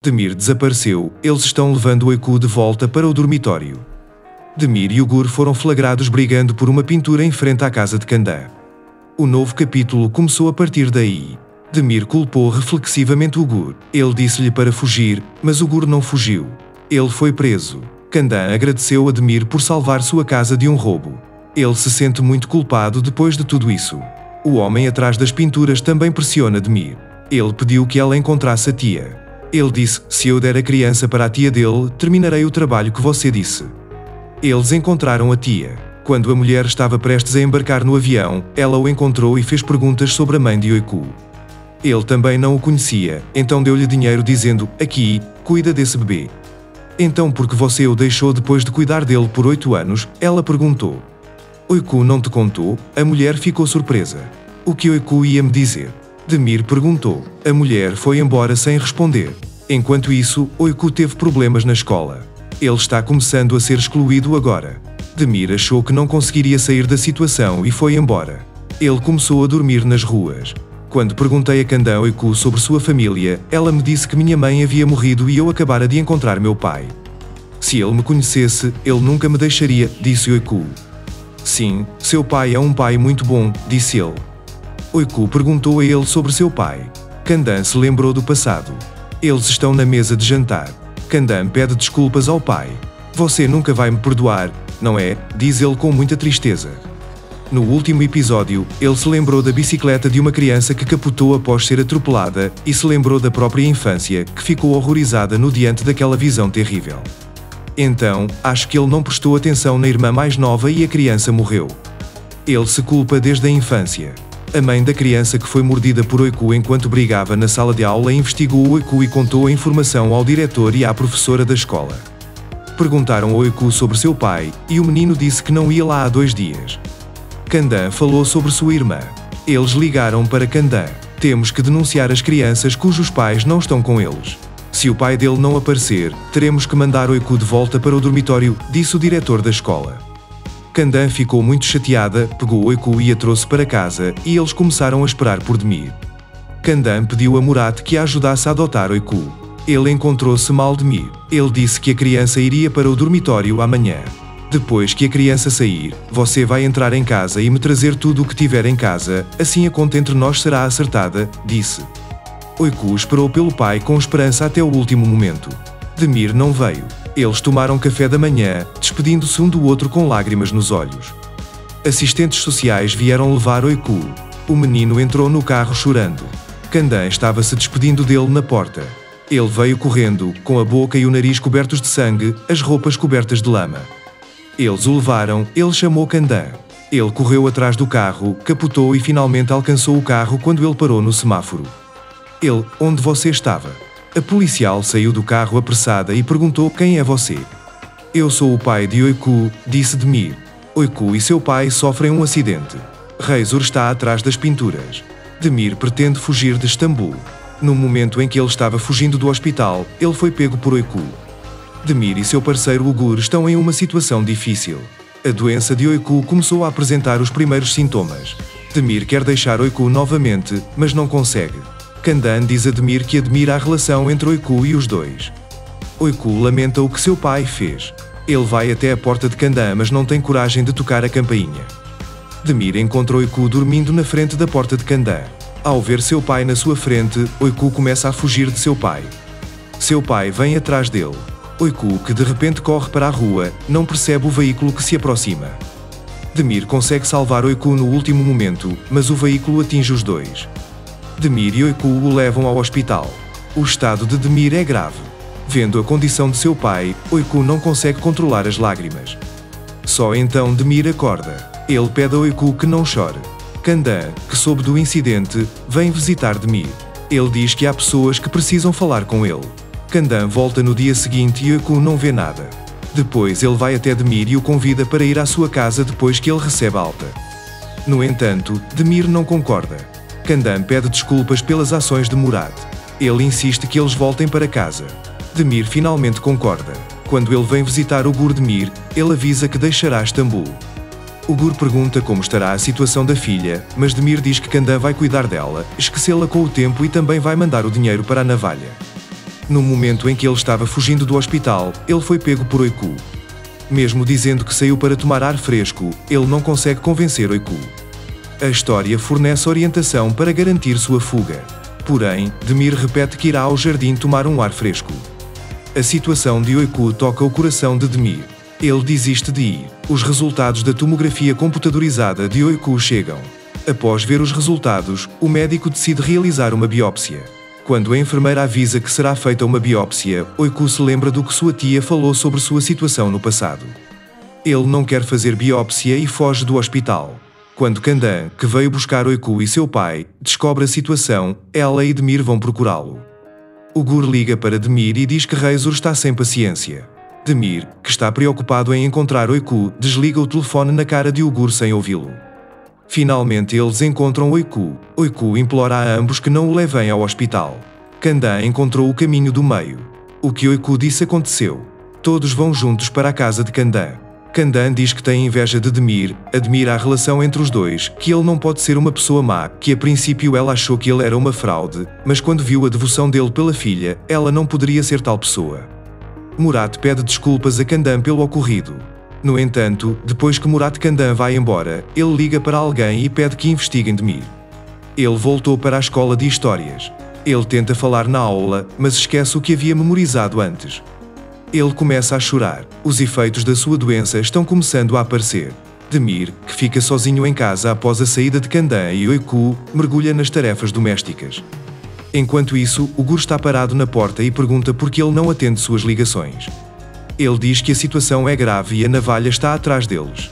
Demir desapareceu, eles estão levando Oiku de volta para o dormitório. Demir e Ugur foram flagrados brigando por uma pintura em frente à casa de Kandan. O novo capítulo começou a partir daí. Demir culpou reflexivamente Ugur. Ele disse-lhe para fugir, mas Ugur não fugiu. Ele foi preso. Kandan agradeceu a Demir por salvar sua casa de um roubo. Ele se sente muito culpado depois de tudo isso. O homem atrás das pinturas também pressiona Demir. Ele pediu que ela encontrasse a tia. Ele disse: se eu der a criança para a tia dele, terminarei o trabalho que você disse. Eles encontraram a tia. Quando a mulher estava prestes a embarcar no avião, ela o encontrou e fez perguntas sobre a mãe de Oiku. Ele também não o conhecia, então deu-lhe dinheiro dizendo: aqui, cuida desse bebê. Então por que você o deixou depois de cuidar dele por 8 anos? Ela perguntou. Oiku não te contou? A mulher ficou surpresa. O que Oiku ia me dizer? Demir perguntou. A mulher foi embora sem responder. Enquanto isso, Oiku teve problemas na escola. Ele está começando a ser excluído agora. Demir achou que não conseguiria sair da situação e foi embora. Ele começou a dormir nas ruas. Quando perguntei a Kandan Oiku sobre sua família, ela me disse que minha mãe havia morrido e eu acabara de encontrar meu pai. Se ele me conhecesse, ele nunca me deixaria, disse Oiku. Sim, seu pai é um pai muito bom, disse ele. Oiku perguntou a ele sobre seu pai. Kandan se lembrou do passado. Eles estão na mesa de jantar. Kandan pede desculpas ao pai. Você nunca vai me perdoar, não é? Diz ele com muita tristeza. No último episódio, ele se lembrou da bicicleta de uma criança que capotou após ser atropelada e se lembrou da própria infância, que ficou horrorizada no diante daquela visão terrível. Então, acho que ele não prestou atenção na irmã mais nova e a criança morreu. Ele se culpa desde a infância. A mãe da criança que foi mordida por Oiku enquanto brigava na sala de aula investigou Oiku e contou a informação ao diretor e à professora da escola. Perguntaram a Oiku sobre seu pai, e o menino disse que não ia lá há 2 dias. Kandan falou sobre sua irmã. Eles ligaram para Kandan. Temos que denunciar as crianças cujos pais não estão com eles. Se o pai dele não aparecer, teremos que mandar Oiku de volta para o dormitório, disse o diretor da escola. Kandan ficou muito chateada, pegou Oiku e a trouxe para casa, e eles começaram a esperar por Demir. Kandan pediu a Murat que a ajudasse a adotar Oiku. Ele encontrou-se mal Demir. Ele disse que a criança iria para o dormitório amanhã. Depois que a criança sair, você vai entrar em casa e me trazer tudo o que tiver em casa, assim a conta entre nós será acertada, disse. Oiku esperou pelo pai com esperança até o último momento. Demir não veio. Eles tomaram café da manhã, despedindo-se um do outro com lágrimas nos olhos. Assistentes sociais vieram levar Oiku. O menino entrou no carro chorando. Kandan estava se despedindo dele na porta. Ele veio correndo, com a boca e o nariz cobertos de sangue, as roupas cobertas de lama. Eles o levaram, ele chamou Kandan. Ele correu atrás do carro, capotou e finalmente alcançou o carro quando ele parou no semáforo. Ele: onde você estava? A policial saiu do carro apressada e perguntou: quem é você? Eu sou o pai de Oiku, disse Demir. Oiku e seu pai sofrem um acidente. Reizur está atrás das pinturas. Demir pretende fugir de Istambul. No momento em que ele estava fugindo do hospital, ele foi pego por Oiku. Demir e seu parceiro Ugur estão em uma situação difícil. A doença de Oiku começou a apresentar os primeiros sintomas. Demir quer deixar Oiku novamente, mas não consegue. Kandan diz a Demir que admira a relação entre Oiku e os dois. Oiku lamenta o que seu pai fez. Ele vai até a porta de Kandan, mas não tem coragem de tocar a campainha. Demir encontra Oiku dormindo na frente da porta de Kandan. Ao ver seu pai na sua frente, Oiku começa a fugir de seu pai. Seu pai vem atrás dele. Oiku, que de repente corre para a rua, não percebe o veículo que se aproxima. Demir consegue salvar Oiku no último momento, mas o veículo atinge os dois. Demir e Oiku o levam ao hospital. O estado de Demir é grave. Vendo a condição de seu pai, Oiku não consegue controlar as lágrimas. Só então Demir acorda. Ele pede a Oiku que não chore. Kandan, que soube do incidente, vem visitar Demir. Ele diz que há pessoas que precisam falar com ele. Kandan volta no dia seguinte e Oiku não vê nada. Depois ele vai até Demir e o convida para ir à sua casa depois que ele recebe alta. No entanto, Demir não concorda. Kandan pede desculpas pelas ações de Murat. Ele insiste que eles voltem para casa. Demir finalmente concorda. Quando ele vem visitar Ugur Demir, ele avisa que deixará Istambul. Ugur pergunta como estará a situação da filha, mas Demir diz que Kandan vai cuidar dela, esquecê-la com o tempo e também vai mandar o dinheiro para a navalha. No momento em que ele estava fugindo do hospital, ele foi pego por Oiku. Mesmo dizendo que saiu para tomar ar fresco, ele não consegue convencer Oiku. A história fornece orientação para garantir sua fuga. Porém, Demir repete que irá ao jardim tomar um ar fresco. A situação de Oiku toca o coração de Demir. Ele desiste de ir. Os resultados da tomografia computadorizada de Oiku chegam. Após ver os resultados, o médico decide realizar uma biópsia. Quando a enfermeira avisa que será feita uma biópsia, Oiku se lembra do que sua tia falou sobre sua situação no passado. Ele não quer fazer biópsia e foge do hospital. Quando Kandan, que veio buscar Oiku e seu pai, descobre a situação, ela e Demir vão procurá-lo. O Gur liga para Demir e diz que Razor está sem paciência. Demir, que está preocupado em encontrar Oiku, desliga o telefone na cara de Ugur sem ouvi-lo. Finalmente eles encontram Oiku. Oiku implora a ambos que não o levem ao hospital. Kandan encontrou o caminho do meio. O que Oiku disse aconteceu. Todos vão juntos para a casa de Kandan. Kandan diz que tem inveja de Demir, admira a relação entre os dois, que ele não pode ser uma pessoa má, que a princípio ela achou que ele era uma fraude, mas quando viu a devoção dele pela filha, ela não poderia ser tal pessoa. Murat pede desculpas a Kandan pelo ocorrido. No entanto, depois que Murat Kandan vai embora, ele liga para alguém e pede que investiguem Demir. Ele voltou para a escola de histórias. Ele tenta falar na aula, mas esquece o que havia memorizado antes. Ele começa a chorar. Os efeitos da sua doença estão começando a aparecer. Demir, que fica sozinho em casa após a saída de Kandan e Oiku, mergulha nas tarefas domésticas. Enquanto isso, o Gur está parado na porta e pergunta por que ele não atende suas ligações. Ele diz que a situação é grave e a navalha está atrás deles.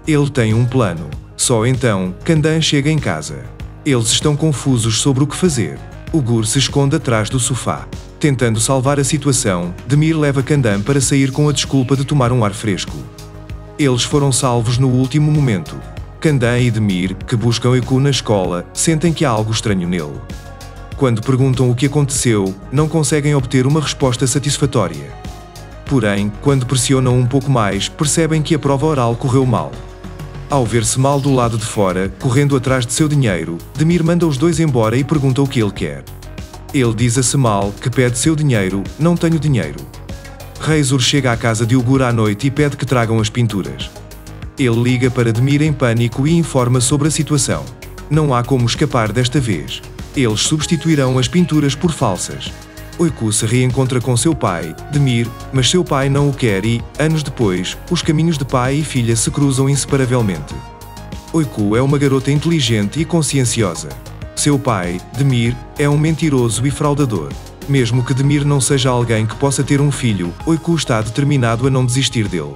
Ele tem um plano. Só então, Kandan chega em casa. Eles estão confusos sobre o que fazer. O Gur se esconde atrás do sofá. Tentando salvar a situação, Demir leva Kandan para sair com a desculpa de tomar um ar fresco. Eles foram salvos no último momento. Kandan e Demir, que buscam Oiku na escola, sentem que há algo estranho nele. Quando perguntam o que aconteceu, não conseguem obter uma resposta satisfatória. Porém, quando pressionam um pouco mais, percebem que a prova oral correu mal. Ao ver-se mal do lado de fora, correndo atrás de seu dinheiro, Demir manda os dois embora e pergunta o que ele quer. Ele diz a Semal, que pede seu dinheiro, não tenho dinheiro. Razor chega à casa de Ugur à noite e pede que tragam as pinturas. Ele liga para Demir em pânico e informa sobre a situação. Não há como escapar desta vez. Eles substituirão as pinturas por falsas. Oiku se reencontra com seu pai, Demir, mas seu pai não o quer e, anos depois, os caminhos de pai e filha se cruzam inseparavelmente. Oiku é uma garota inteligente e conscienciosa. Seu pai, Demir, é um mentiroso e fraudador. Mesmo que Demir não seja alguém que possa ter um filho, Oiku está determinado a não desistir dele.